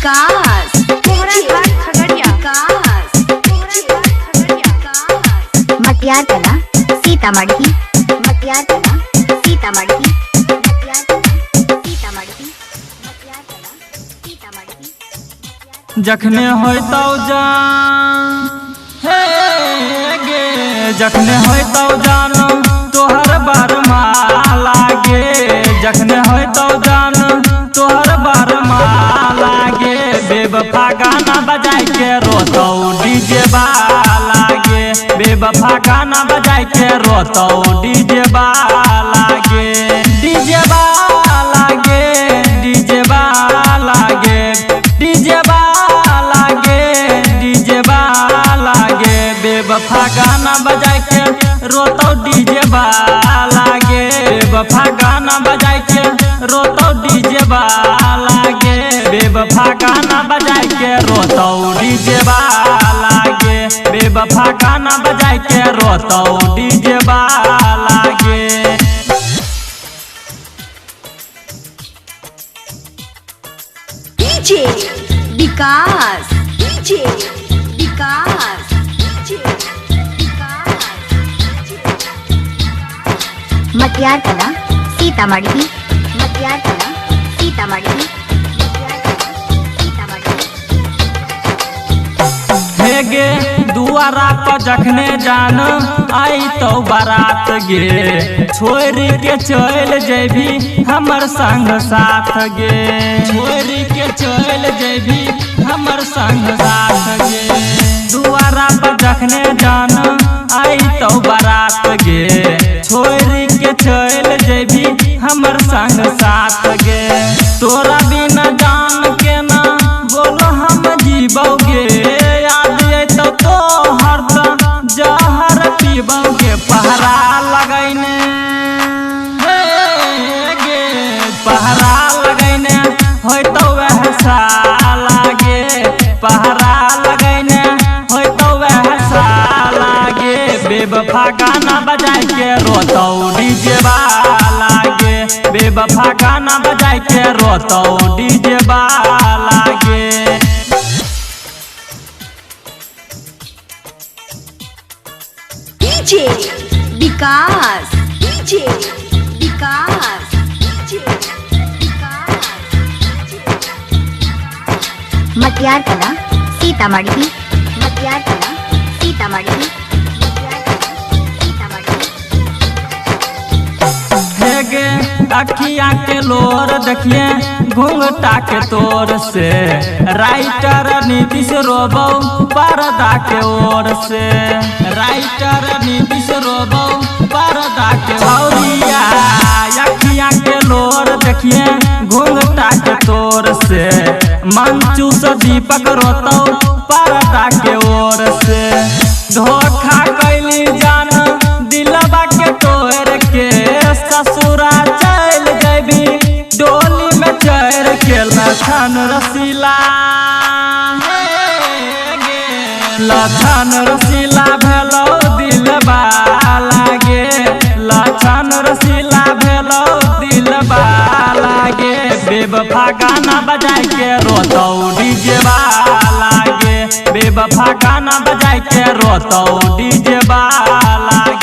विकास मटियार कला सीतामढ़ी, मटियार कला सीतामढ़ी, मटियार कला सीतामढ़ी, मटियार कला सीतामढ़ी। जखने होइतौ जान हे गे, जखने होइतौ जान तोहर बारमा लागे, जखने होइतौ जान तोहर बारमा लागे, बेवफा गाना बजाई के रोतौ डीजे लागे, बेवफा गाना बजाई के रोतौ डीजे लागे, डीजे लागे, डीजे लागे, डीजे लागे, डीजे लागे, बेवफा गाना बजाई के रोतौ डीजे लागे, बेवफा गाना बजाई के रोतौ डीजे लागे, बेवफा गाना बजाई के रोतौ डीजे लागे, बेवफा गाना बजाई के रोतौ डीजे लागे। डीजे विकास, डीजे विकास, डीजे विकास। मटियार कला सीतामढ़ी, मटियार कला सीतामढ़ी, मटियार कला सीतामढ़ी। हे गे दुआरा पर जखने जान आई तो बारात गे, छोड़ के चल जेबी हमर संग साथ गे, छोड़ के चल जेबी हमर संग साथ गे, दुआरा पर जखने जान आई तो बारात गे, छोड़ के चल जेबी हमर संग साथ गे, तोरा बिना जान के ना बोलो हम जीबोगे, याद अइतौ तो हरदम जहर पीबोगे, पहरा लगैने हे गे, पहरा लगैने होइतौ वह सालागे, पहरा लगैने होइतौ वह सालागे, बेवफा गाना बजाई के रोतौ डीजे लागे, बेवफा गाना बजाई के रोतौ डीजे लागे। डीजे विकास, डीजे विकास, डीजे विकास। मटियार कला सीतामढ़ी, मटियार कला सीतामढ़ी, मटियार कला सीतामढ़ी। हे गे अखिया के लोर देखिए घूंघटा के तोर से, राइटर नीतीश रोबौ पर्दा के ओर से, राइटर नीतीश रोबौ पर्दा के औरिया, अखिया के लोर देखिए घूंघटा के तोर से, मंचू से दीपक रोतौ पर्दा के ओर से, धोखा कैली जान दिलबा के तोड़ के, ससुरा चल जेबी डोली में चढ़ के, लखन रसीला लखन रसीला भेलौ दिलबा लागे, लखन रसीला भेलौ दिलबा लागे, बेवफा गाना बजाई के रोतौ डीजे लागे, बेवफा गाना बजाई के रोतौ डीजे लागे।